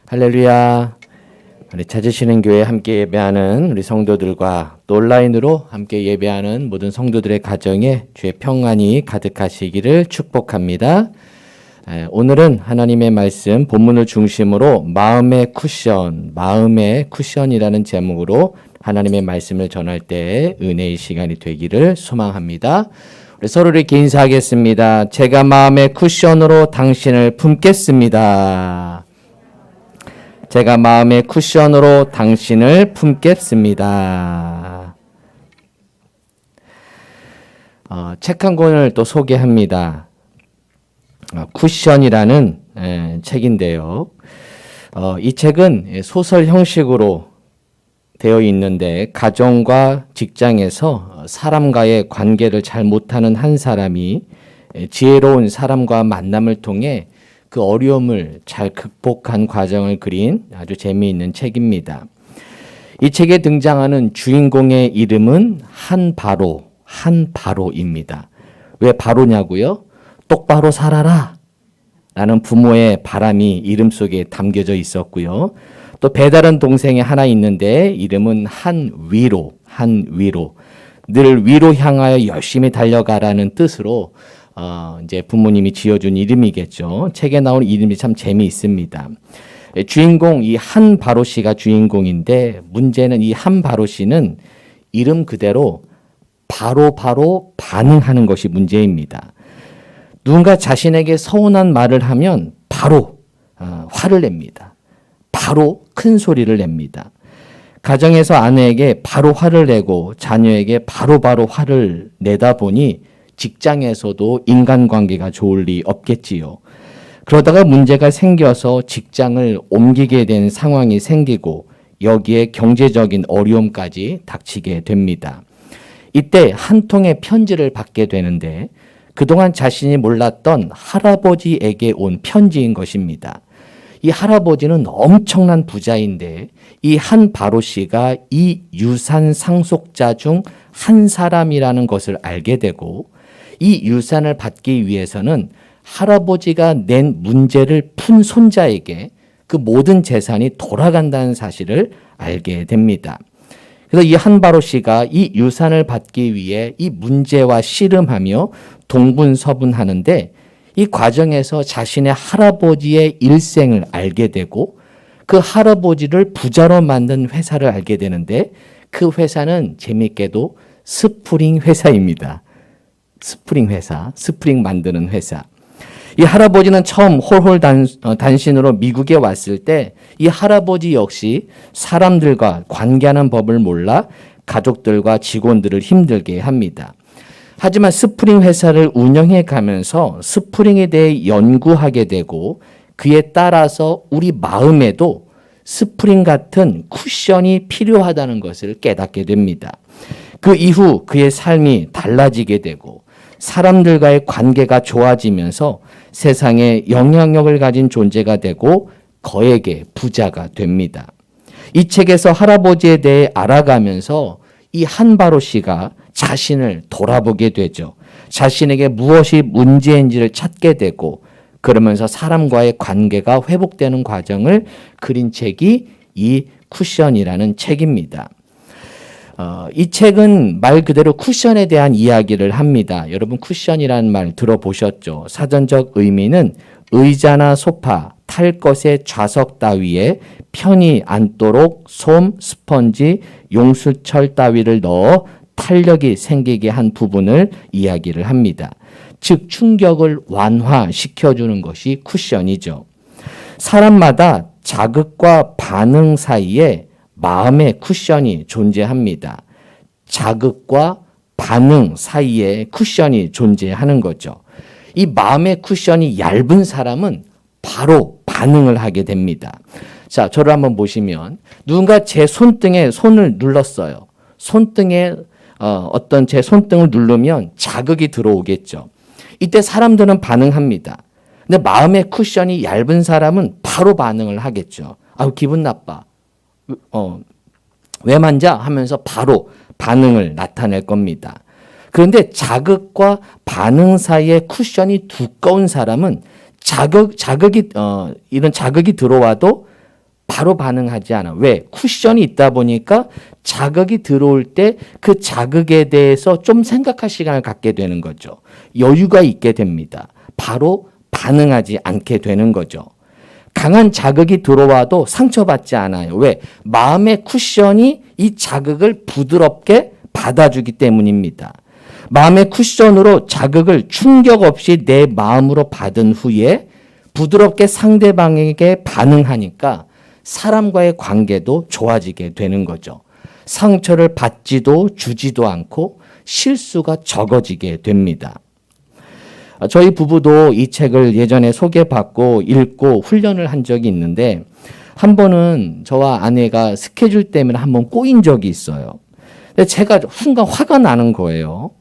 할렐루야. 우리 찾으시는 교회 함께 예배하는 우리 성도들과 또 온라인으로 함께 예배하는 모든 성도들의 가정에 주의 평안이 가득하시기를 축복합니다. 오늘은 하나님의 말씀 본문을 중심으로 마음의 쿠션이라는 제목으로 하나님의 말씀을 전할 때 은혜의 시간이 되기를 소망합니다. 우리 서로를 이렇게 인사하겠습니다. 제가 마음의 쿠션으로 당신을 품겠습니다. 제가 마음의 쿠션으로 당신을 품겠습니다. 책 한 권을 또 소개합니다. 쿠션이라는 책인데요. 이 책은 소설 형식으로 되어 있는데 가정과 직장에서 사람과의 관계를 잘 못하는 한 사람이 지혜로운 사람과 만남을 통해 그 어려움을 잘 극복한 과정을 그린 아주 재미있는 책입니다. 이 책에 등장하는 주인공의 이름은 한바로입니다. 왜 바로냐고요? 똑바로 살아라 라는 부모의 바람이 이름 속에 담겨져 있었고요. 또 배다른 동생이 하나 있는데 이름은 한위로. 늘 위로 향하여 열심히 달려가라는 뜻으로 이제 부모님이 지어준 이름이겠죠. 책에 나오는 이름이 참 재미있습니다. 주인공 이 한바로 씨가 주인공인데 문제는 이 한바로 씨는 이름 그대로 바로 반응하는 것이 문제입니다. 누군가 자신에게 서운한 말을 하면 바로 화를 냅니다. 바로 큰 소리를 냅니다. 가정에서 아내에게 바로 화를 내고 자녀에게 바로 화를 내다 보니 직장에서도 인간관계가 좋을 리 없겠지요. 그러다가 문제가 생겨서 직장을 옮기게 된 상황이 생기고 여기에 경제적인 어려움까지 닥치게 됩니다. 이때 한 통의 편지를 받게 되는데 그동안 자신이 몰랐던 할아버지에게 온 편지인 것입니다. 이 할아버지는 엄청난 부자인데 이 한바로 씨가 이 유산 상속자 중 한 사람이라는 것을 알게 되고 이 유산을 받기 위해서는 할아버지가 낸 문제를 푼 손자에게 그 모든 재산이 돌아간다는 사실을 알게 됩니다. 그래서 이 한바로 씨가 이 유산을 받기 위해 이 문제와 씨름하며 동분서분하는데 이 과정에서 자신의 할아버지의 일생을 알게 되고 그 할아버지를 부자로 만든 회사를 알게 되는데 그 회사는 재미있게도 스프링 회사입니다. 스프링 만드는 회사. 이 할아버지는 처음 단신으로 미국에 왔을 때 이 할아버지 역시 사람들과 관계하는 법을 몰라 가족들과 직원들을 힘들게 합니다. 하지만 스프링 회사를 운영해 가면서 스프링에 대해 연구하게 되고 그에 따라서 우리 마음에도 스프링 같은 쿠션이 필요하다는 것을 깨닫게 됩니다. 그 이후 그의 삶이 달라지게 되고 사람들과의 관계가 좋아지면서 세상에 영향력을 가진 존재가 되고 거액의 부자가 됩니다. 이 책에서 할아버지에 대해 알아가면서 이 한바로 씨가 자신을 돌아보게 되죠. 자신에게 무엇이 문제인지를 찾게 되고 그러면서 사람과의 관계가 회복되는 과정을 그린 책이 이 쿠션이라는 책입니다. 이 책은 말 그대로 쿠션에 대한 이야기를 합니다. 여러분 쿠션이라는 말 들어보셨죠? 사전적 의미는 의자나 소파, 탈 것의 좌석 따위에 편히 앉도록 솜, 스펀지, 용수철 따위를 넣어 탄력이 생기게 한 부분을 이야기를 합니다. 즉 충격을 완화시켜주는 것이 쿠션이죠. 사람마다 자극과 반응 사이에 마음의 쿠션이 존재합니다. 자극과 반응 사이에 쿠션이 존재하는 거죠. 이 마음의 쿠션이 얇은 사람은 바로 반응을 하게 됩니다. 자, 저를 한번 보시면 누군가 제 손등에 손을 눌렀어요. 손등에 제 손등을 누르면 자극이 들어오겠죠. 이때 사람들은 반응합니다. 근데 마음의 쿠션이 얇은 사람은 바로 반응을 하겠죠. 기분 나빠. 왜 만져? 하면서 바로 반응을 나타낼 겁니다. 그런데 자극과 반응 사이에 쿠션이 두꺼운 사람은 이런 자극이 들어와도 바로 반응하지 않아. 왜? 쿠션이 있다 보니까 자극이 들어올 때 그 자극에 대해서 좀 생각할 시간을 갖게 되는 거죠. 여유가 있게 됩니다. 바로 반응하지 않게 되는 거죠. 강한 자극이 들어와도 상처받지 않아요. 왜? 마음의 쿠션이 이 자극을 부드럽게 받아주기 때문입니다. 마음의 쿠션으로 자극을 충격 없이 내 마음으로 받은 후에 부드럽게 상대방에게 반응하니까 사람과의 관계도 좋아지게 되는 거죠. 상처를 받지도 주지도 않고 실수가 적어지게 됩니다. 저희 부부도 이 책을 예전에 소개받고 읽고 훈련을 한 적이 있는데 한 번은 저와 아내가 스케줄 때문에 한 번 꼬인 적이 있어요. 근데 제가 순간 화가 나는 거예요.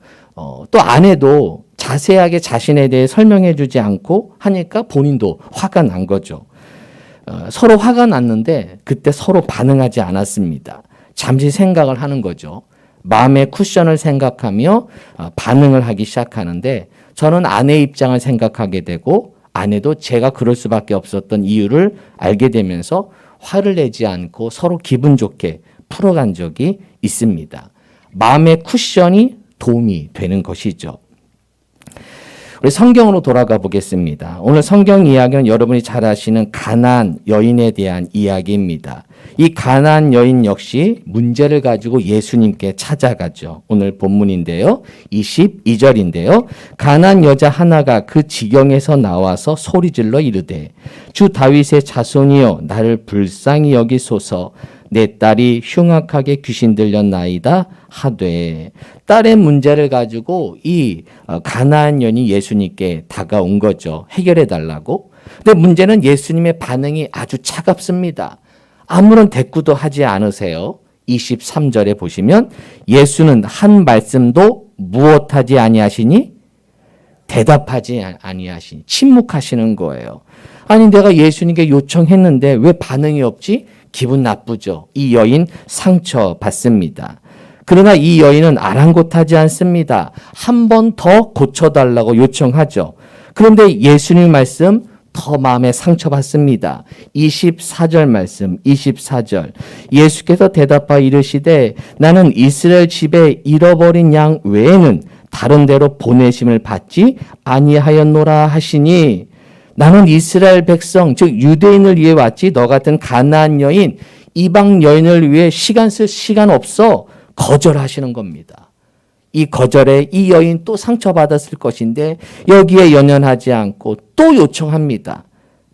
또 아내도 자세하게 자신에 대해 설명해 주지 않고 하니까 본인도 화가 난 거죠. 서로 화가 났는데 그때 서로 반응하지 않았습니다. 잠시 생각을 하는 거죠. 마음의 쿠션을 생각하며 반응을 하기 시작하는데 저는 아내의 입장을 생각하게 되고 아내도 제가 그럴 수밖에 없었던 이유를 알게 되면서 화를 내지 않고 서로 기분 좋게 풀어간 적이 있습니다. 마음의 쿠션이 도움이 되는 것이죠. 우리 성경으로 돌아가 보겠습니다. 오늘 성경 이야기는 여러분이 잘 아시는 가나안 여인에 대한 이야기입니다. 이 가나안 여인 역시 문제를 가지고 예수님께 찾아가죠. 오늘 본문인데요. 22절인데요. 가나안 여자 하나가 그 지경에서 나와서 소리질러 이르되 주 다윗의 자손이여 나를 불쌍히 여기소서 내 딸이 흉악하게 귀신 들렸나이다 하되 딸의 문제를 가지고 이 가나안 여인이 예수님께 다가온 거죠. 해결해 달라고. 근데 문제는 예수님의 반응이 아주 차갑습니다. 아무런 대꾸도 하지 않으세요. 23절에 보시면 예수는 한 말씀도 무엇하지 아니하시니 대답하지 아니하시니 침묵하시는 거예요. 아니 내가 예수님께 요청했는데 왜 반응이 없지? 기분 나쁘죠. 이 여인 상처받습니다. 그러나 이 여인은 아랑곳하지 않습니다. 한 번 더 고쳐달라고 요청하죠. 그런데 예수님 말씀 더 마음에 상처받습니다. 24절 말씀 24절 예수께서 대답하여 이르시되 나는 이스라엘 집에 잃어버린 양 외에는 다른 데로 보내심을 받지 아니하였노라 하시니 나는 이스라엘 백성 즉 유대인을 위해 왔지 너 같은 가나안 여인 이방 여인을 위해 시간 쓸 시간 없어 거절하시는 겁니다. 이 거절에 이 여인 또 상처받았을 것인데 여기에 연연하지 않고 또 요청합니다.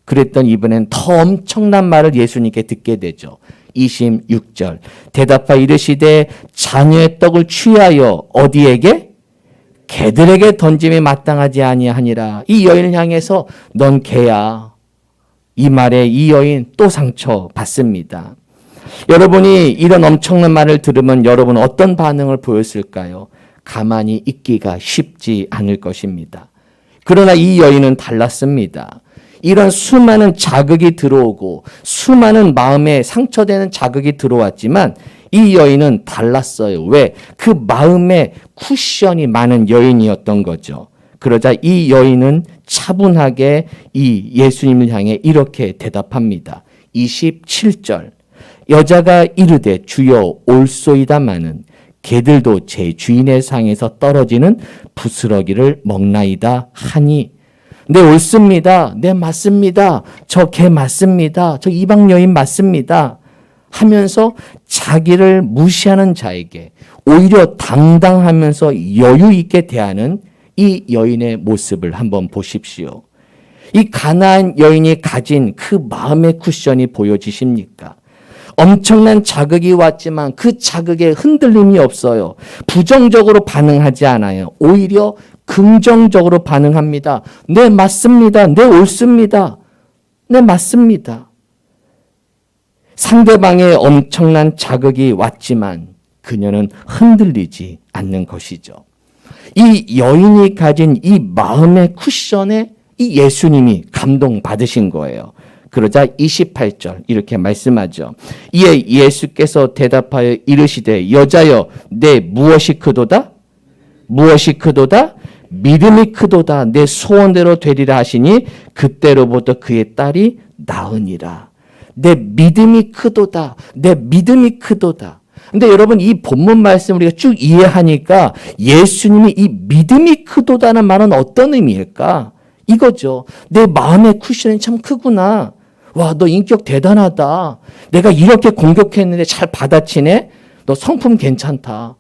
그랬더니 이번엔 더 엄청난 말을 예수님께 듣게 되죠. 26절 대답하여 이르시되 자녀의 떡을 취하여 어디에게? 개들에게 던짐이 마땅하지 아니하니라. 이 여인을 향해서 넌 개야. 이 말에 이 여인 또 상처받습니다. 여러분이 이런 엄청난 말을 들으면 여러분 어떤 반응을 보였을까요? 가만히 있기가 쉽지 않을 것입니다. 그러나 이 여인은 달랐습니다. 이런 수많은 자극이 들어오고 수많은 마음에 상처되는 자극이 들어왔지만 이 여인은 달랐어요. 왜? 그 마음에 쿠션이 많은 여인이었던 거죠. 그러자 이 여인은 차분하게 이 예수님을 향해 이렇게 대답합니다. 27절 여자가 이르되 주여 올소이다마는 개들도 제 주인의 상에서 떨어지는 부스러기를 먹나이다 하니 네 옳습니다. 네 맞습니다. 저 개 맞습니다. 저 이방 여인 맞습니다. 하면서 자기를 무시하는 자에게 오히려 당당하면서 여유 있게 대하는 이 여인의 모습을 한번 보십시오. 이 가나안 여인이 가진 그 마음의 쿠션이 보여지십니까? 엄청난 자극이 왔지만 그 자극에 흔들림이 없어요. 부정적으로 반응하지 않아요. 오히려 긍정적으로 반응합니다. 네, 맞습니다. 네, 옳습니다. 네, 맞습니다. 상대방의 엄청난 자극이 왔지만 그녀는 흔들리지 않는 것이죠. 이 여인이 가진 이 마음의 쿠션에 이 예수님이 감동받으신 거예요. 그러자 28절 이렇게 말씀하죠. 이에 예수께서 대답하여 이르시되 여자여 내 무엇이 크도다? 무엇이 크도다? 믿음이 크도다. 내 소원대로 되리라 하시니 그때로부터 그의 딸이 나으니라. 내 믿음이 크도다. 내 믿음이 크도다. 근데 여러분 이 본문 말씀 우리가 쭉 이해하니까 예수님이 이 믿음이 크도다는 말은 어떤 의미일까? 이거죠. 내 마음의 쿠션이 참 크구나. 와, 너 인격 대단하다. 내가 이렇게 공격했는데 잘 받아치네. 너 성품 괜찮다.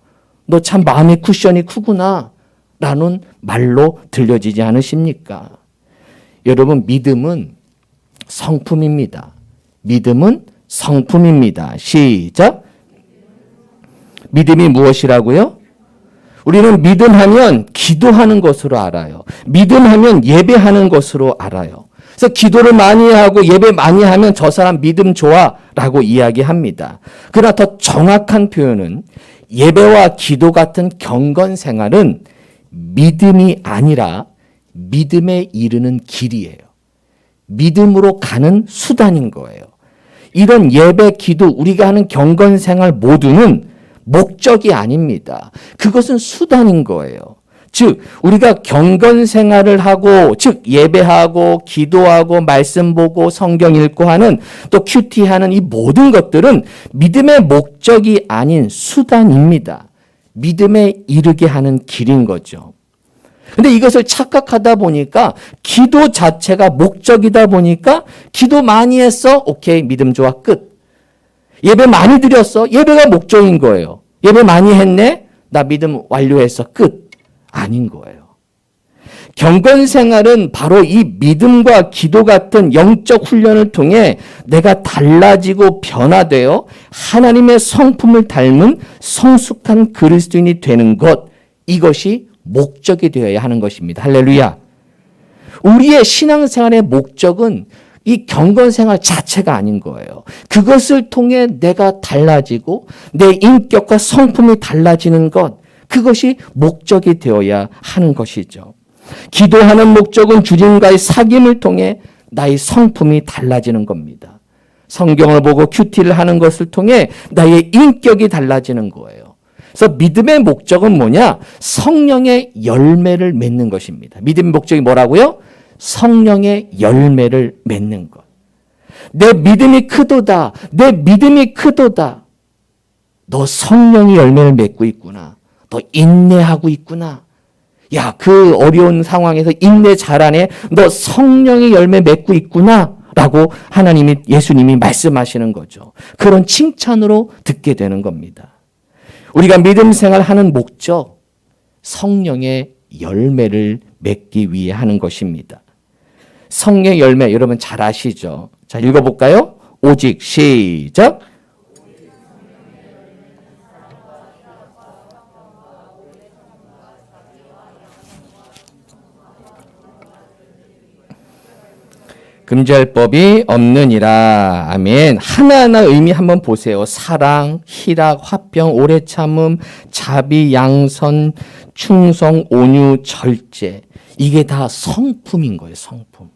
너 참 마음의 쿠션이 크구나. 라는 말로 들려지지 않으십니까? 여러분 믿음은 성품입니다. 믿음은 성품입니다. 시작. 믿음이 무엇이라고요? 우리는 믿음하면 기도하는 것으로 알아요. 믿음하면 예배하는 것으로 알아요. 그래서 기도를 많이 하고 예배 많이 하면 저 사람 믿음 좋아 라고 이야기합니다. 그러나 더 정확한 표현은 예배와 기도 같은 경건 생활은 믿음이 아니라 믿음에 이르는 길이에요. 믿음으로 가는 수단인 거예요. 이런 예배, 기도, 우리가 하는 경건 생활 모두는 목적이 아닙니다. 그것은 수단인 거예요. 즉 우리가 경건 생활을 하고 즉 예배하고 기도하고 말씀 보고 성경 읽고 하는 또 큐티하는 이 모든 것들은 믿음의 목적이 아닌 수단입니다. 믿음에 이르게 하는 길인 거죠. 근데 이것을 착각하다 보니까 기도 자체가 목적이다 보니까 기도 많이 했어? 오케이, 믿음 좋아, 끝. 예배 많이 드렸어? 예배가 목적인 거예요. 예배 많이 했네? 나 믿음 완료했어, 끝. 아닌 거예요. 경건 생활은 바로 이 믿음과 기도 같은 영적 훈련을 통해 내가 달라지고 변화되어 하나님의 성품을 닮은 성숙한 그리스도인이 되는 것, 이것이 목적이 되어야 하는 것입니다. 할렐루야. 우리의 신앙생활의 목적은 이 경건생활 자체가 아닌 거예요. 그것을 통해 내가 달라지고 내 인격과 성품이 달라지는 것, 그것이 목적이 되어야 하는 것이죠. 기도하는 목적은 주님과의 사귐을 통해 나의 성품이 달라지는 겁니다. 성경을 보고 큐티를 하는 것을 통해 나의 인격이 달라지는 거예요. 그래서 믿음의 목적은 뭐냐? 성령의 열매를 맺는 것입니다. 믿음의 목적이 뭐라고요? 성령의 열매를 맺는 것. 내 믿음이 크도다. 내 믿음이 크도다. 너 성령의 열매를 맺고 있구나. 너 인내하고 있구나. 야, 그 어려운 상황에서 인내 잘하네. 너 성령의 열매 맺고 있구나. 라고 하나님이, 예수님이 말씀하시는 거죠. 그런 칭찬으로 듣게 되는 겁니다. 우리가 믿음 생활하는 목적, 성령의 열매를 맺기 위해 하는 것입니다. 성령의 열매 여러분 잘 아시죠? 자, 읽어볼까요? 오직 시작. 금지할 법이 없느니라. 아멘. 하나하나 의미 한번 보세요. 사랑, 희락, 화평, 오래 참음, 자비, 양선, 충성, 온유, 절제. 이게 다 성품인 거예요. 성품.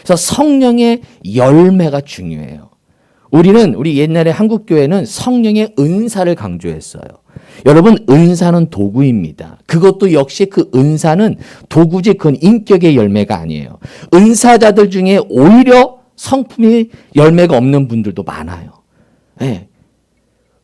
그래서 성령의 열매가 중요해요. 우리 옛날에 한국교회는 성령의 은사를 강조했어요. 여러분, 은사는 도구입니다. 그것도 역시 그 은사는 도구지 그건 인격의 열매가 아니에요. 은사자들 중에 오히려 성품이 열매가 없는 분들도 많아요. 네.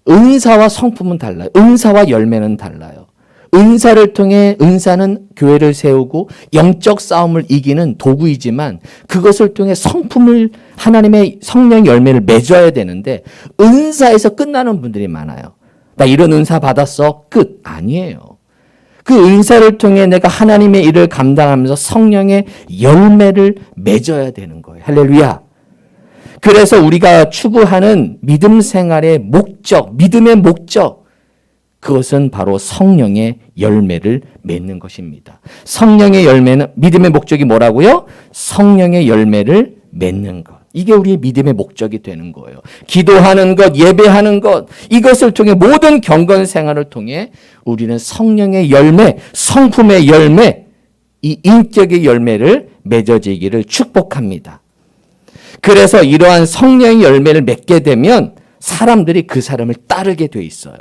은사와 성품은 달라요. 은사와 열매는 달라요. 은사를 통해 은사는 교회를 세우고 영적 싸움을 이기는 도구이지만 그것을 통해 성품을 하나님의 성령 열매를 맺어야 되는데 은사에서 끝나는 분들이 많아요. 나 이런 은사 받았어. 끝. 아니에요. 그 은사를 통해 내가 하나님의 일을 감당하면서 성령의 열매를 맺어야 되는 거예요. 할렐루야. 그래서 우리가 추구하는 믿음 생활의 목적, 믿음의 목적, 그것은 바로 성령의 열매를 맺는 것입니다. 성령의 열매는, 믿음의 목적이 뭐라고요? 성령의 열매를 맺는 것. 이게 우리의 믿음의 목적이 되는 거예요. 기도하는 것, 예배하는 것, 이것을 통해 모든 경건 생활을 통해 우리는 성령의 열매, 성품의 열매, 이 인격의 열매를 맺어지기를 축복합니다. 그래서 이러한 성령의 열매를 맺게 되면 사람들이 그 사람을 따르게 돼 있어요.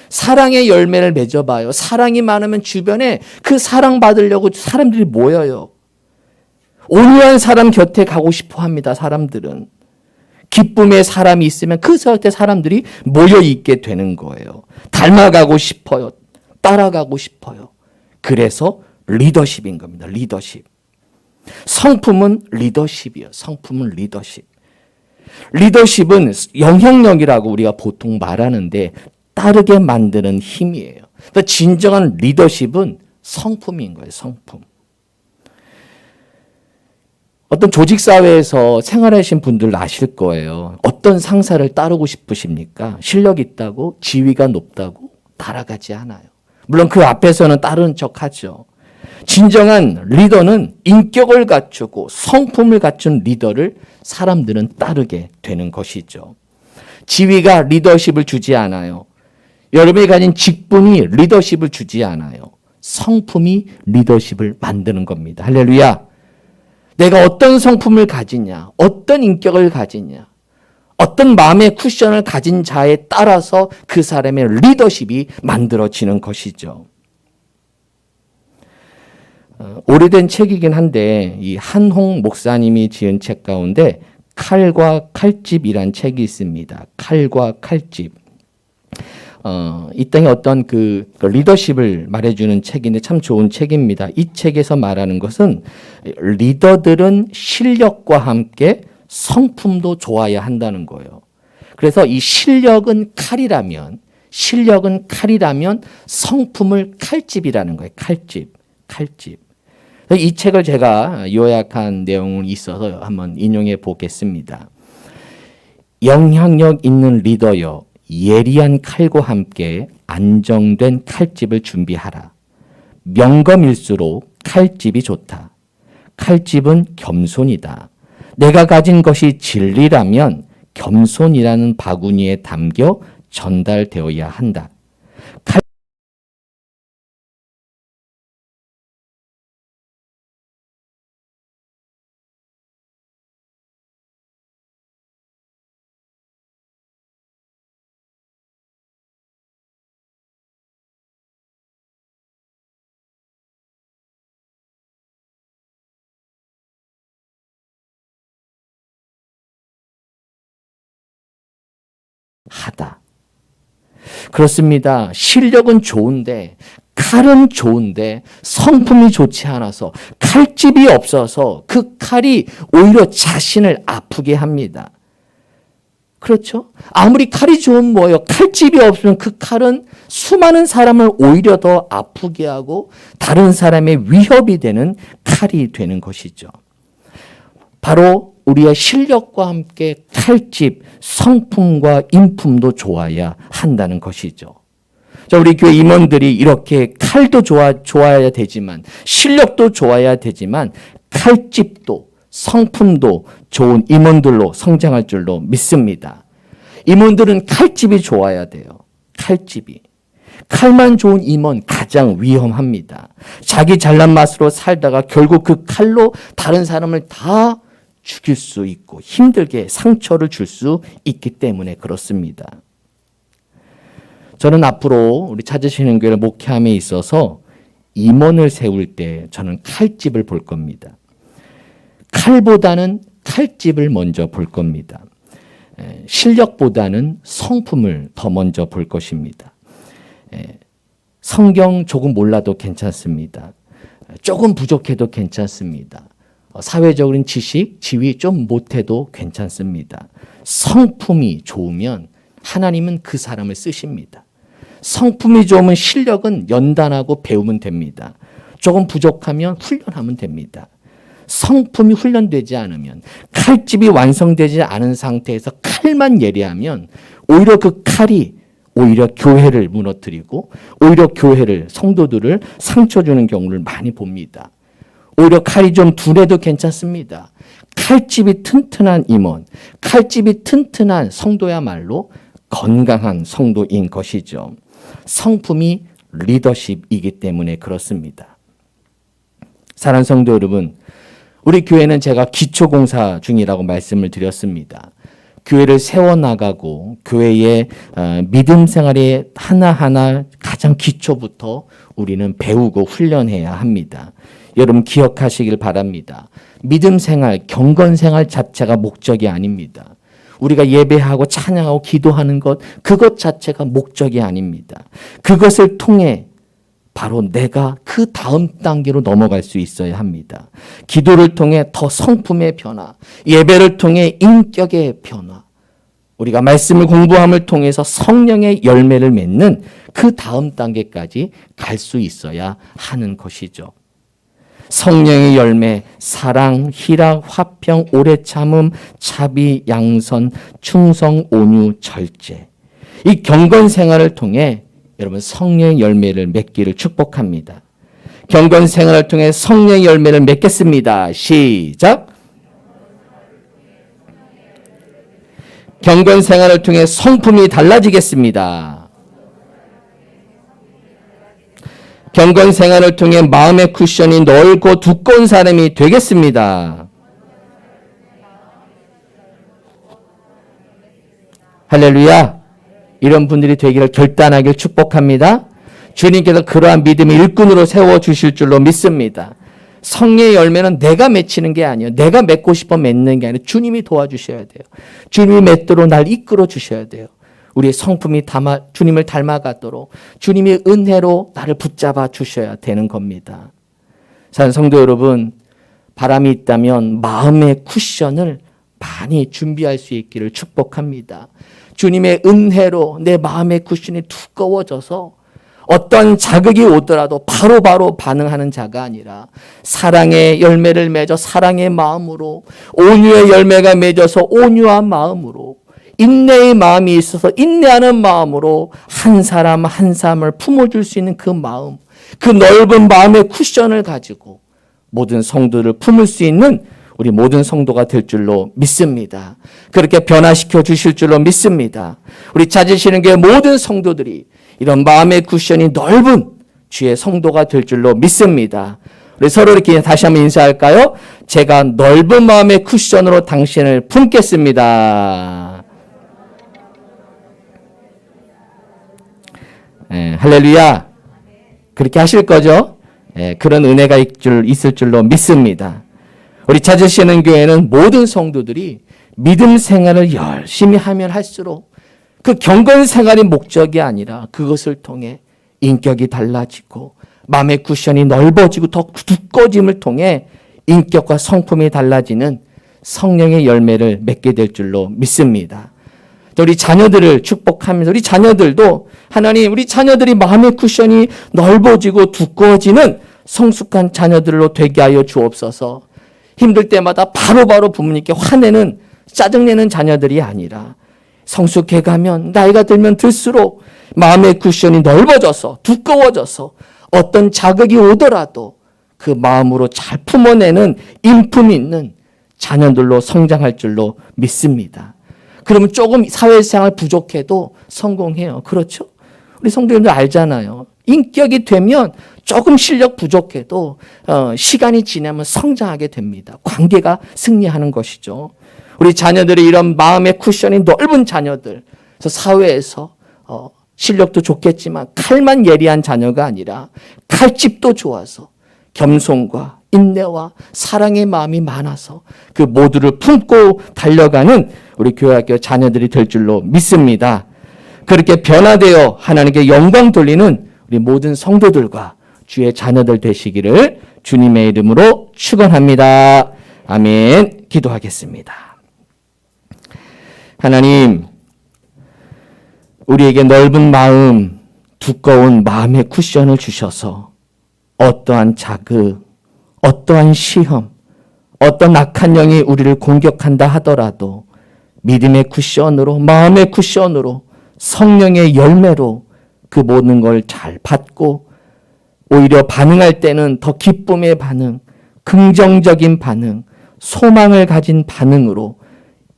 사랑의 열매를 맺어봐요. 사랑이 많으면 주변에 그 사랑 받으려고 사람들이 모여요. 온유한 사람 곁에 가고 싶어 합니다. 사람들은. 기쁨의 사람이 있으면 그 곁에 사람들이 모여 있게 되는 거예요. 닮아가고 싶어요. 따라가고 싶어요. 그래서 리더십인 겁니다. 리더십. 성품은 리더십이에요. 성품은 리더십. 리더십은 영향력이라고 우리가 보통 말하는데 따르게 만드는 힘이에요. 그러니까 진정한 리더십은 성품인 거예요. 성품. 어떤 조직사회에서 생활하신 분들 아실 거예요. 어떤 상사를 따르고 싶으십니까? 실력 있다고, 지위가 높다고 따라가지 않아요. 물론 그 앞에서는 따르는 척하죠. 진정한 리더는 인격을 갖추고 성품을 갖춘 리더를 사람들은 따르게 되는 것이죠. 지위가 리더십을 주지 않아요. 여러분이 가진 직분이 리더십을 주지 않아요. 성품이 리더십을 만드는 겁니다. 할렐루야. 내가 어떤 성품을 가지냐, 어떤 인격을 가지냐, 어떤 마음의 쿠션을 가진 자에 따라서 그 사람의 리더십이 만들어지는 것이죠. 오래된 책이긴 한데 이 한홍 목사님이 지은 책 가운데 칼과 칼집이란 책이 있습니다. 칼과 칼집. 이 땅에 어떤 그 리더십을 말해주는 책인데 참 좋은 책입니다. 이 책에서 말하는 것은 리더들은 실력과 함께 성품도 좋아야 한다는 거예요. 그래서 이 실력은 칼이라면 성품을 칼집이라는 거예요. 칼집. 이 책을 제가 요약한 내용이 있어서 한번 인용해 보겠습니다. 영향력 있는 리더여, 예리한 칼과 함께 안정된 칼집을 준비하라. 명검일수록 칼집이 좋다. 칼집은 겸손이다. 내가 가진 것이 진리라면 겸손이라는 바구니에 담겨 전달되어야 한다. 하다. 그렇습니다. 실력은 좋은데 칼은 좋은데 성품이 좋지 않아서 칼집이 없어서 그 칼이 오히려 자신을 아프게 합니다. 그렇죠? 아무리 칼이 좋으면 뭐예요? 칼집이 없으면 그 칼은 수많은 사람을 오히려 더 아프게 하고 다른 사람의 위협이 되는 칼이 되는 것이죠. 바로 우리의 실력과 함께 칼집, 성품과 인품도 좋아야 한다는 것이죠. 자, 우리 교회 임원들이 이렇게 칼도 좋아야 되지만 실력도 좋아야 되지만 칼집도 성품도 좋은 임원들로 성장할 줄로 믿습니다. 임원들은 칼집이 좋아야 돼요. 칼집이. 칼만 좋은 임원 가장 위험합니다. 자기 잘난 맛으로 살다가 결국 그 칼로 다른 사람을 다 죽일 수 있고 힘들게 상처를 줄 수 있기 때문에 그렇습니다. 저는 앞으로 우리 찾으시는 교회를 목회함에 있어서 임원을 세울 때 저는 칼집을 볼 겁니다. 칼보다는 칼집을 먼저 볼 겁니다. 실력보다는 성품을 더 먼저 볼 것입니다. 성경 조금 몰라도 괜찮습니다. 조금 부족해도 괜찮습니다. 사회적인 지식, 지위 좀 못해도 괜찮습니다. 성품이 좋으면 하나님은 그 사람을 쓰십니다. 성품이 좋으면 실력은 연단하고 배우면 됩니다. 조금 부족하면 훈련하면 됩니다. 성품이 훈련되지 않으면 칼집이 완성되지 않은 상태에서 칼만 예리하면 오히려 그 칼이 오히려 교회를 무너뜨리고 오히려 교회를 성도들을 상처 주는 경우를 많이 봅니다. 오히려 칼이 좀 둔해도 괜찮습니다. 칼집이 튼튼한 임원, 칼집이 튼튼한 성도야말로 건강한 성도인 것이죠. 성품이 리더십이기 때문에 그렇습니다. 사랑하는 성도 여러분, 우리 교회는 제가 기초공사 중이라고 말씀을 드렸습니다. 교회를 세워나가고 교회의 믿음 생활의 하나하나 가장 기초부터 우리는 배우고 훈련해야 합니다. 여러분 기억하시길 바랍니다. 믿음 생활, 경건 생활 자체가 목적이 아닙니다. 우리가 예배하고 찬양하고 기도하는 것, 그것 자체가 목적이 아닙니다. 그것을 통해 바로 내가 그 다음 단계로 넘어갈 수 있어야 합니다. 기도를 통해 더 성품의 변화, 예배를 통해 인격의 변화, 우리가 말씀을 공부함을 통해서 성령의 열매를 맺는 그 다음 단계까지 갈 수 있어야 하는 것이죠. 성령의 열매, 사랑, 희락, 화평, 오래 참음, 자비, 양선, 충성, 온유, 절제. 이 경건 생활을 통해 여러분 성령의 열매를 맺기를 축복합니다. 경건 생활을 통해 성령의 열매를 맺겠습니다. 시작. 경건 생활을 통해 성품이 달라지겠습니다. 경건 생활을 통해 마음의 쿠션이 넓고 두꺼운 사람이 되겠습니다. 할렐루야. 이런 분들이 되기를 결단하길 축복합니다. 주님께서 그러한 믿음의 일꾼으로 세워주실 줄로 믿습니다. 성령의 열매는 내가 맺히는 게 아니에요. 내가 맺고 싶어 맺는 게 아니라 주님이 도와주셔야 돼요. 주님이 맺도록 날 이끌어 주셔야 돼요. 우리의 성품이 주님을 닮아가도록 주님의 은혜로 나를 붙잡아 주셔야 되는 겁니다. 사랑하는 성도 여러분, 바람이 있다면 마음의 쿠션을 많이 준비할 수 있기를 축복합니다. 주님의 은혜로 내 마음의 쿠션이 두꺼워져서 어떤 자극이 오더라도 바로바로 반응하는 자가 아니라 사랑의 열매를 맺어 사랑의 마음으로, 온유의 열매가 맺어서 온유한 마음으로, 인내의 마음이 있어서 인내하는 마음으로 한 사람 한 사람을 품어줄 수 있는 그 마음, 그 넓은 마음의 쿠션을 가지고 모든 성도를 품을 수 있는 우리 모든 성도가 될 줄로 믿습니다. 그렇게 변화시켜 주실 줄로 믿습니다. 우리 찾으시는 교회 모든 성도들이 이런 마음의 쿠션이 넓은 주의 성도가 될 줄로 믿습니다. 우리 서로 이렇게 다시 한번 인사할까요? 제가 넓은 마음의 쿠션으로 당신을 품겠습니다. 할렐루야. 그렇게 하실 거죠? 그런 은혜가 있을 줄로 믿습니다. 우리 찾으시는 교회는 모든 성도들이 믿음 생활을 열심히 하면 할수록 그 경건 생활이 목적이 아니라 그것을 통해 인격이 달라지고 마음의 쿠션이 넓어지고 더 두꺼워짐을 통해 인격과 성품이 달라지는 성령의 열매를 맺게 될 줄로 믿습니다. 우리 자녀들을 축복하면서 우리 자녀들도 하나님, 우리 자녀들이 마음의 쿠션이 넓어지고 두꺼워지는 성숙한 자녀들로 되게 하여 주옵소서. 힘들 때마다 바로바로 부모님께 화내는, 짜증내는 자녀들이 아니라 성숙해 가면, 나이가 들면 들수록 마음의 쿠션이 넓어져서 두꺼워져서 어떤 자극이 오더라도 그 마음으로 잘 품어내는 인품 있는 자녀들로 성장할 줄로 믿습니다. 그러면 조금 사회생활 부족해도 성공해요. 그렇죠? 우리 성도님들 알잖아요. 인격이 되면 조금 실력 부족해도 시간이 지나면 성장하게 됩니다. 관계가 승리하는 것이죠. 우리 자녀들이 이런 마음의 쿠션이 넓은 자녀들, 그래서 사회에서 실력도 좋겠지만 칼만 예리한 자녀가 아니라 칼집도 좋아서 겸손과 인내와 사랑의 마음이 많아서 그 모두를 품고 달려가는 우리 교회학교 자녀들이 될 줄로 믿습니다. 그렇게 변화되어 하나님께 영광 돌리는 우리 모든 성도들과 주의 자녀들 되시기를 주님의 이름으로 축원합니다. 아멘. 기도하겠습니다. 하나님, 우리에게 넓은 마음, 두꺼운 마음의 쿠션을 주셔서 어떠한 자극, 어떠한 시험, 어떤 악한 영이 우리를 공격한다 하더라도 믿음의 쿠션으로, 마음의 쿠션으로, 성령의 열매로 그 모든 걸 잘 받고 오히려 반응할 때는 더 기쁨의 반응, 긍정적인 반응, 소망을 가진 반응으로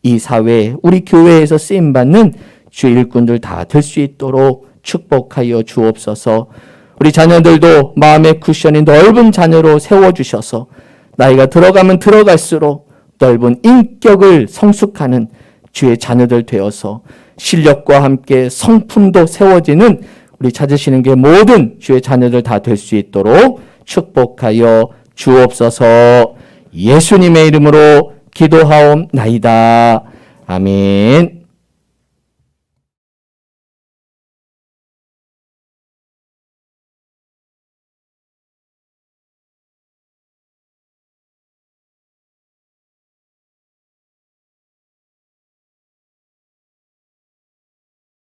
이 사회에, 우리 교회에서 쓰임받는 주의 일꾼들 다 될 수 있도록 축복하여 주옵소서. 우리 자녀들도 마음의 쿠션이 넓은 자녀로 세워주셔서 나이가 들어가면 들어갈수록 넓은 인격을 성숙하는 주의 자녀들 되어서 실력과 함께 성품도 세워지는 우리 찾으시는 게 모든 주의 자녀들 다 될 수 있도록 축복하여 주옵소서. 예수님의 이름으로 기도하옵나이다. 아멘.